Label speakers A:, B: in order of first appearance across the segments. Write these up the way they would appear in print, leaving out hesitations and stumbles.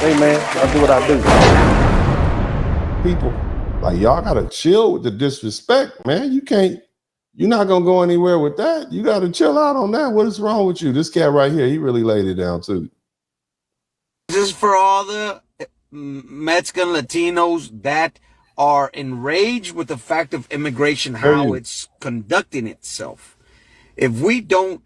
A: Hey man, I do what I do.
B: People, like y'all gotta chill with the disrespect, man. You're not gonna go anywhere with that. You gotta chill out on that. What is wrong with you? This cat right here, he really laid it down too.
C: This is for all the Mexican Latinos that are enraged with the fact of immigration,
B: Hear
C: how
B: you.
C: it's conducting itself. If we don't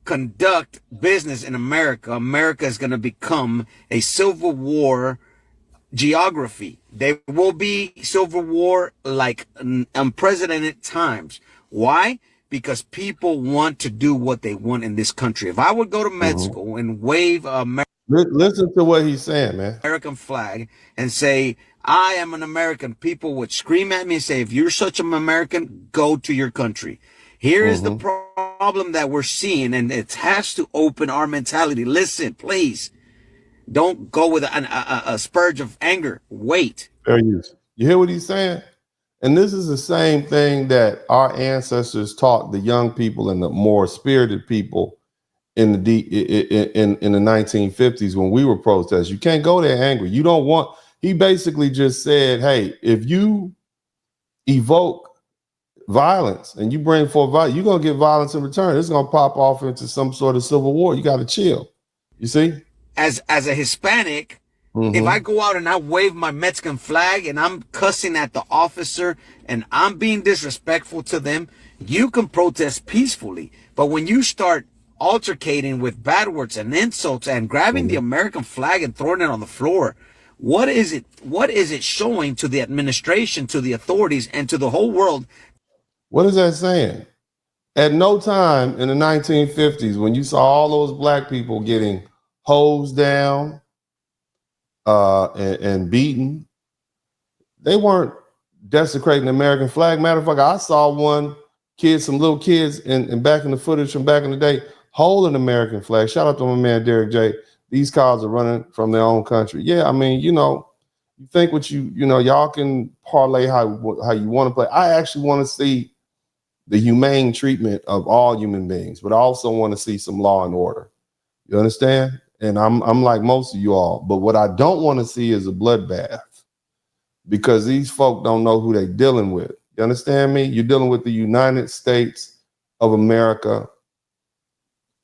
C: conduct business in America, America is going to become a civil war geography. There will be civil war like unprecedented times. Why? Because people want to do what they want in this country. If I would go to
B: Mhm.
C: Mexico and wave a
B: Listen to what he's saying, man.
C: American flag and say, I am an American, people would scream at me and say, if you're such an American, go to your country. Here is the
B: Hmm.
C: problem that we're seeing, and it has to open our mentality. Listen, please, don't go with a spurge of anger. Wait.
B: Fair use. You hear what he's saying? And this is the same thing that our ancestors taught the young people and the more spirited people in in the 1950s when we were protesting. You can't go there angry. You don't want. He basically just said, "Hey, if you evoke violence and you bring forth violence, you're gonna get violence in return. It's gonna pop off into some sort of civil war. You got to chill." You see?
C: As a Hispanic, if I
B: Mm-hmm.
C: go out and I wave my Mexican flag and I'm cussing at the officer and I'm being disrespectful to them, you can protest peacefully. But when you start altercating with bad words and insults and grabbing the
B: Mm-hmm.
C: American flag and throwing it on the floor, what is it? What is it showing to the administration, to the authorities, and to the whole world?
B: What is that saying? At no time in the 1950s, when you saw all those black people getting hosed down and beaten, they weren't desecrating the American flag. Matter of fact, I saw one kid, some little kids, in back in the footage from back in the day, holding the American flag. Shout out to my man Derek J. These cars are running from their own country. Yeah, I mean, you think what y'all can parlay how you want to play. I actually want to see the humane treatment of all human beings, but I also want to see some law and order. You understand? And I'm like most of you all, but what I don't want to see is a bloodbath because these folk don't know who they're dealing with. You understand me? You're dealing with the United States of America,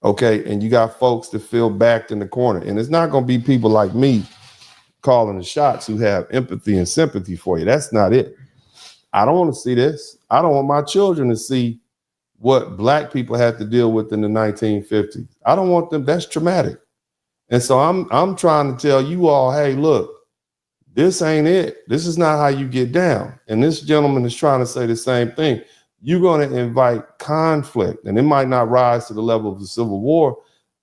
B: okay? And you got folks that feel backed in the corner, and it's not going to be people like me calling the shots who have empathy and sympathy for you. That's not it. I don't want to see this. I don't want my children to see what black people had to deal with in the 1950s. I don't want them. That's traumatic. And so I'm trying to tell you all, hey, look, this ain't it. This is not how you get down. And this gentleman is trying to say the same thing. You're going to invite conflict, and it might not rise to the level of the Civil War,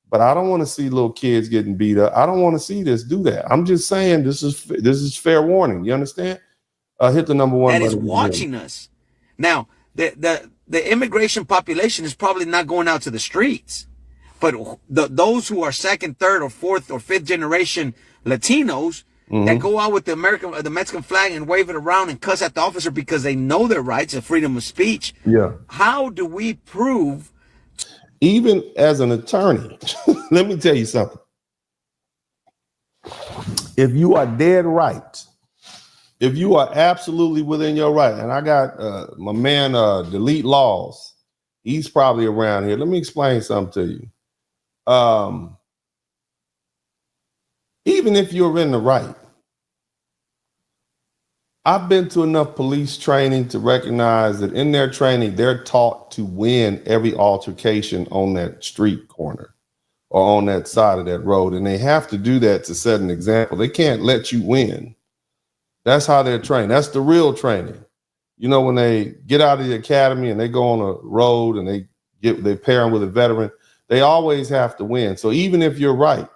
B: but I don't want to see little kids getting beat up. I don't want to see this do that. I'm just saying this is fair warning. You understand? Hit the number one
C: That is
B: button.
C: watching us. Now, the immigration population is probably not going out to the streets, but those who are second, third, or fourth, or fifth generation Latinos that
B: Mm-hmm.
C: go out with the Mexican flag and wave it around and cuss at the officer because they know their rights of freedom of speech.
B: Yeah.
C: How do we prove?
B: Even as an attorney, let me tell you something. If you are dead right, if you are absolutely within your right, and I got my man Delete Laws, he's probably around here. Let me explain something to you. Even if you're in the right, I've been to enough police training to recognize that in their training, they're taught to win every altercation on that street corner or on that side of that road. And they have to do that to set an example. They can't let you win. That's how they're trained. That's the real training. You know, when they get out of the academy and they go on a road and they pair them with a veteran, they always have to win. So even if you're right,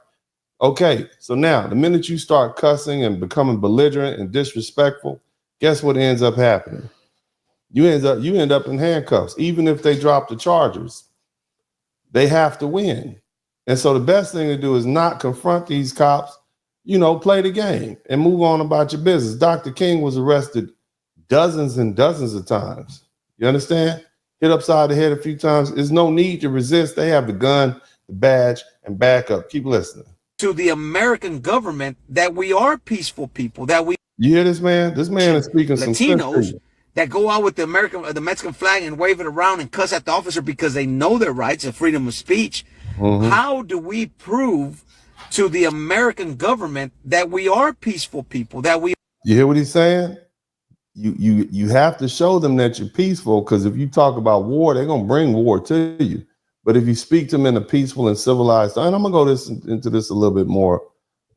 B: okay. So now the minute you start cussing and becoming belligerent and disrespectful, guess what ends up happening? You end up in handcuffs. Even if they drop the charges, they have to win. And so the best thing to do is not confront these cops, play the game and move on about your business. Dr. King was arrested dozens and dozens of times. You understand? Hit upside the head a few times. There's no need to resist. They have the gun, the badge, and backup. Keep listening.
C: to the American government that we are peaceful people, that we
B: You hear this man? This man is speaking some sense to
C: Latinos
B: you.
C: that go out with the Mexican flag and wave it around and cuss at the officer because they know their rights and freedom of speech. How do we prove to the American government that we are peaceful people, that we
B: You hear what he's saying? You have to show them that you're peaceful, because if you talk about war, they're gonna bring war to you. But if you speak to them in a peaceful and civilized, and I'm gonna go into this a little bit more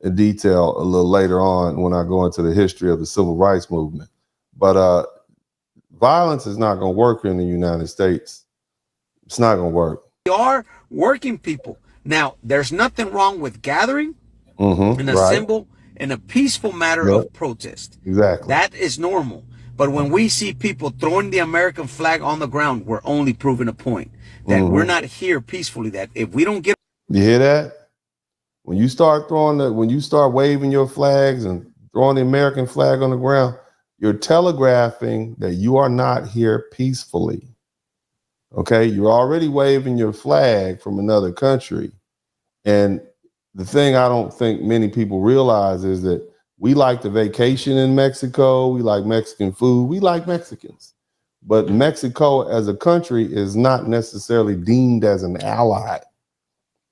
B: in detail a little later on when I go into the history of the civil rights movement. But violence is not gonna work in the United States. It's not gonna work.
C: are working people. Now, there's nothing wrong with gathering and assemble in a peaceful matter of protest.
B: Exactly.
C: That is normal. But when we see people throwing the American flag on the ground, we're only proving a point that we're not here peacefully. That if we don't get,
B: you hear that? When you start when you start waving your flags and throwing the American flag on the ground, you're telegraphing that you are not here peacefully. Okay, you're already waving your flag from another country. And the thing I don't think many people realize is that we like to vacation in Mexico. We like Mexican food. We like Mexicans. But Mexico as a country is not necessarily deemed as an ally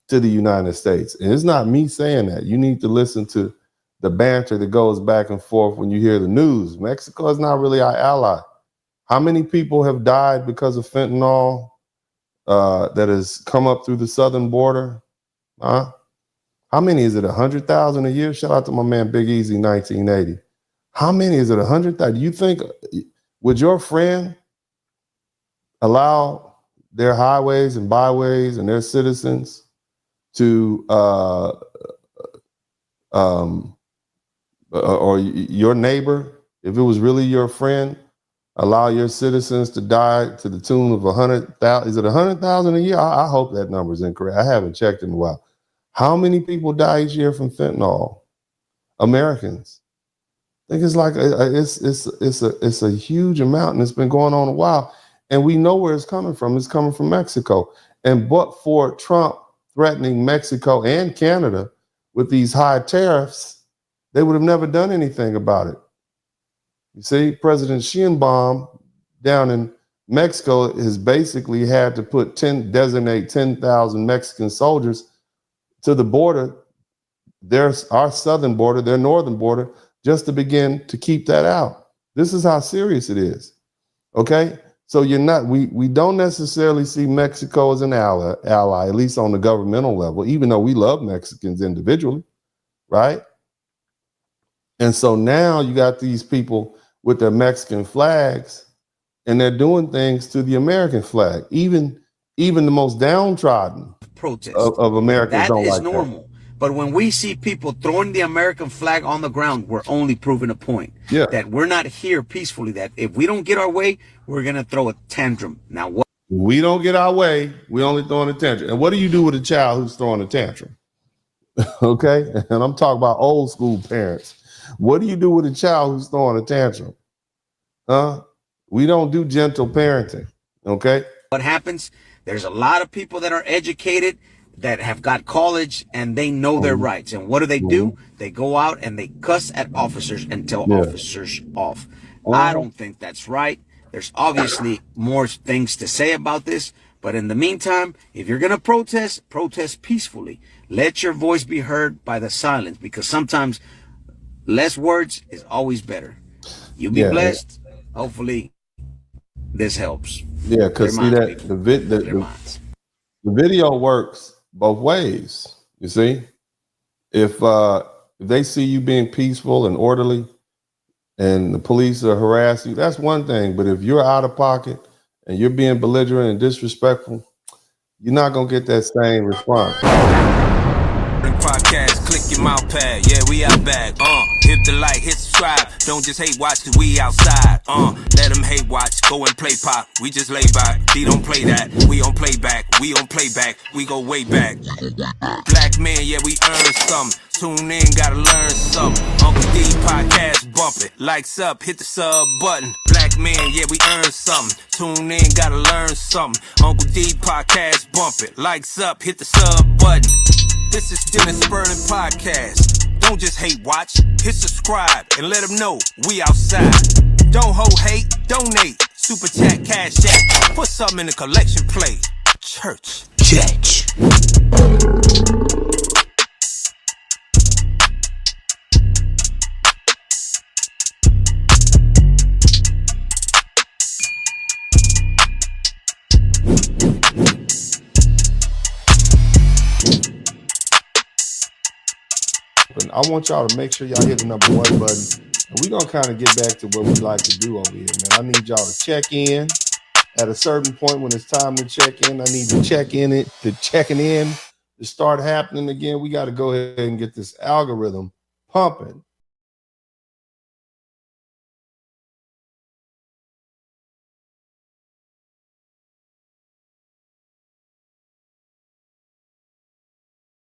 B: to the United States. And it's not me saying that. You need to listen to the banter that goes back and forth when you hear the news. Mexico is not really our ally. How many people have died because of fentanyl that has come up through the southern border? How many is it? 100,000 a year? Shout out to my man Big Easy 1980. How many is it? 100,000? Do you think, would your friend allow their highways and byways and their citizens to, or your neighbor, if it was really your friend, allow your citizens to die to the tune of 100,000? Is it 100,000 a year? I hope that number is incorrect. I haven't checked in a while. How many people die each year from fentanyl? Americans. I think it's like it's a huge amount, and it's been going on a while. And we know where it's coming from. It's coming from Mexico. And but for Trump threatening Mexico and Canada with these high tariffs, they would have never done anything about it. You see, President Sheinbaum down in Mexico has basically had to designate 10,000 Mexican soldiers to the border. There's our southern border, their northern border, just to begin to keep that out. This is how serious it is. Okay, so we don't necessarily see Mexico as an ally, at least on the governmental level, even though we love Mexicans individually, right? And so now you got these people with their Mexican flags, and they're doing things to the American flag. Even the most downtrodden
C: protest
B: of Americans don't like that.
C: That is normal. But when we see people throwing the American flag on the ground, we're only proving a point that we're not here peacefully. That if we don't get our way, we're gonna throw a tantrum. Now, what?
B: We don't get our way, we only throwing a tantrum. And what do you do with a child who's throwing a tantrum? Okay, and I'm talking about old school parents. What do you do with a child who's throwing a tantrum? We don't do gentle parenting. Okay.
C: What happens? There's a lot of people that are educated, that have got college, and they know their rights. And what do? They go out and they cuss at officers and tell officers off. I don't think that's right. There's obviously more things to say about this. But in the meantime, if you're going to protest peacefully. Let your voice be heard by the silence, because sometimes less words is always better. You be blessed. Hopefully this helps.
B: Yeah, because see that the video works both ways. You see, if they see you being peaceful and orderly, and the police are harassing you, that's one thing. But if you're out of pocket and you're being belligerent and disrespectful, you're not gonna get that same response.
A: Podcast, click your mouse pad, yeah, we out back. Hit the like, hit subscribe. Don't just hate watch, cause we outside. Let them hate watch, go and play pop. We just lay back, they don't play that. We on playback, we on playback, we go way back. Black man, yeah, we earn something. Tune in, gotta learn something. Uncle D podcast, bump it. Likes up, hit the sub button. Black man, yeah, we earn something. Tune in, gotta learn something. Uncle D podcast, bump it. Likes up, hit the sub button. This is DennisSpurling podcast. Don't just hate watch, hit subscribe and let them know we outside. Don't hold hate, donate, super chat, cash app, put something in the collection plate. Church.
B: I want y'all to make sure y'all hit the #1 button. And we're going to kind of get back to what we like to do over here, man. I need y'all to check in. At a certain point when it's time to check in, I need to checking in to start happening again. We got to go ahead and get this algorithm pumping.